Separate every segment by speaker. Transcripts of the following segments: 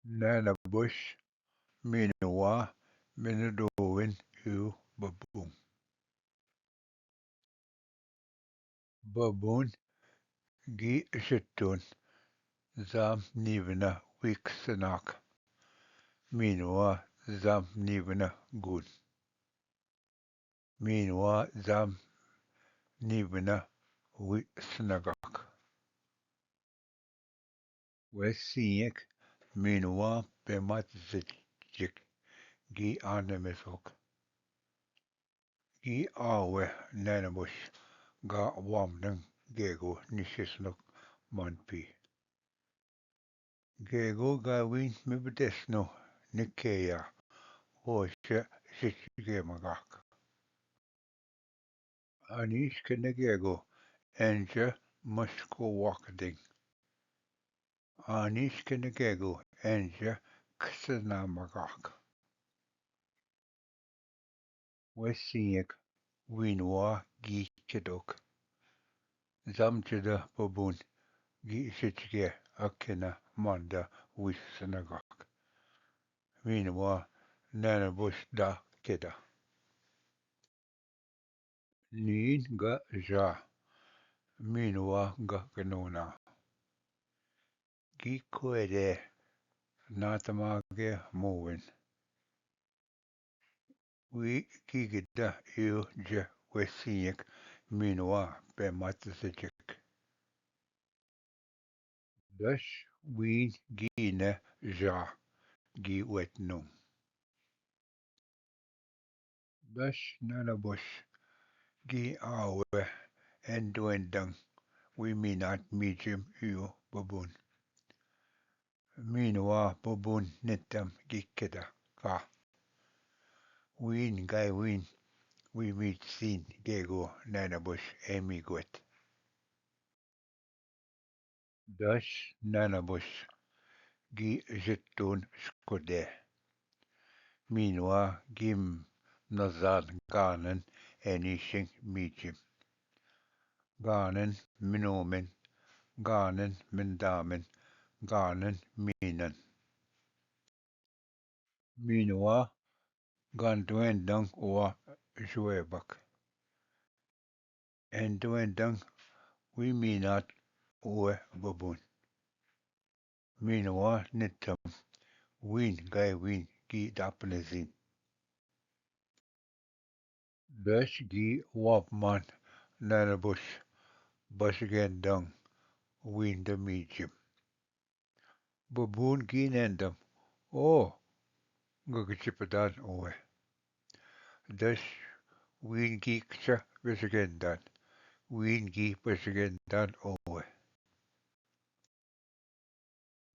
Speaker 1: Nanabush, Minowa, Minadowin, U, Baboon. Baboon, Gi Shitun, Zam Nivana, Wiksanak. Minowa, Zam Nivana, Good. Minowa, Zam Nivana, Wiksanagak. Wesiek, Minowa, Bemat Zitjik, Gi Anamisok. Gi Awe, Nanabush, Ga Wamnang, Gego, Nishisnok, Monpi. Gego Gawin Mibidesno, Nikea, Osha, Shishigemagak. Anish Kenegego, Anja, Musko Wakading. Anish Kenegego, Anja, Ksanamagak. Wesiek, Winwa, Gi Chidok. Zamjida Babun, Gi Shishige, Akina, Manda, Wisanagak. Winwa, Nanabush da Kida. Niin ga ja, minua ga ganona. Gi kuede, natamage mowin. We gigida iu je wesiek minua be matasijik. Dash ween gine ja, gi wetnum. Dash nanabush, gi awe, enduendang, we minat mijim iu babun. Minua babun nitam gikida ka. Ween gai ween, we meet sin gego nanabush emiguet. Dash nanabush gi jitun skode. Minua gim nazan ganen enishing mijim. Ganen minomen, ganen mindamen, ganen minan. Minua ganduendang oa juebak. Enduendang we minat oe babun. Minua nitam, ween gai ween gi dapanazin. Dash gi wapman nanabush, basgendang, ween the mijim. Babun gi nendam, oh, gagachipadan oe. Dash ween gi kcha basgendan, ween gi basgendan oe.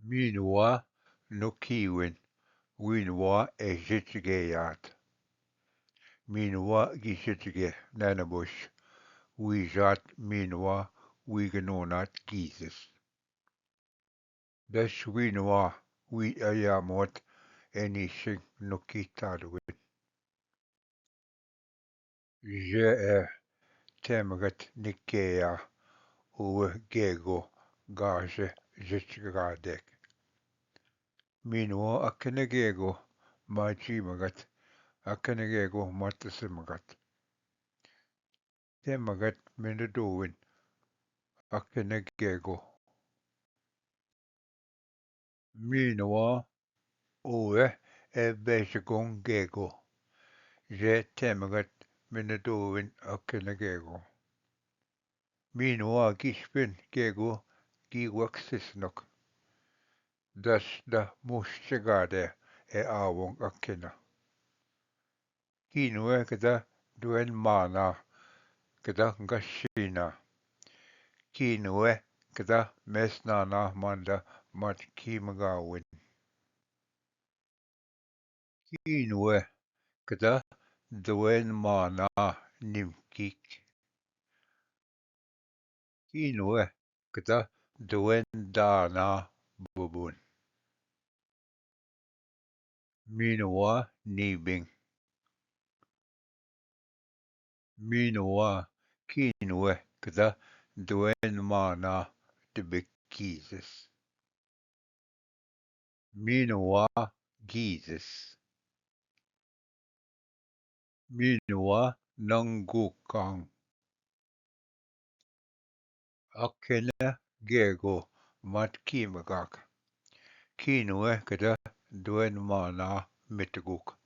Speaker 1: Minua no kiwin, weenwa e jitgeyat. Minua gi jitge nanabush, we jat minua we ganonat gizis. Dash weenwa we ayamot enishing no kitadwin. Je temagat nikea uwe gego gaje jitgadek. Minua akenegego majimagat akenegego matasimagat. Temagat minadowin akenegego. Minua uwe ebeshakon gego. Je temagat minadowin akenegego. Minua gishpin gego giwaksisnok. Das da mushagade e awong akena. Kinue kada duen mana kada ngashina. Kinue kada mesnana manda mat kimagawin. Kinue kada duen mana nimkik. Kinue kada duen dana bubun. Minua nibing. Minua kinue kada duen mana tibikizis. Minua Gises. Minua Nangukang. Akena Gego Matkimagak. Kinue kada duen mana mitguk.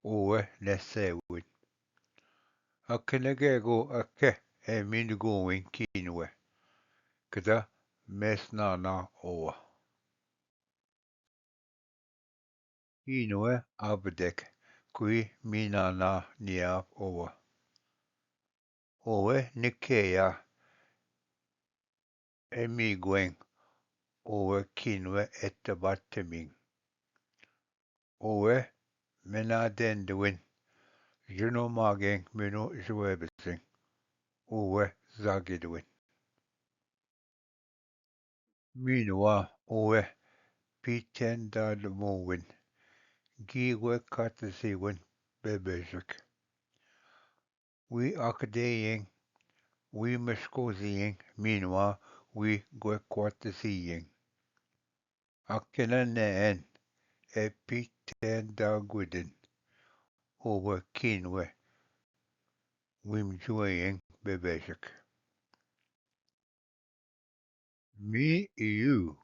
Speaker 1: Oe nesewin. Akena Gego ake e minguin kinue. Kada mesnana oa. Kinue abdek kui minana niab oa. Oe nikea emiguen oe kinue etabateming. Oe menadenduin. Juno mageng mino juebesing. Oe zagidwin. Minua oe pitendadmowin. Giwe katasiwin bebejik. We akadeying. We meskosiying. Minua we gwekwatasiing. Akina neen epitendagwidin. Oe kinwe. Wimjuaying bebejik. Me, you,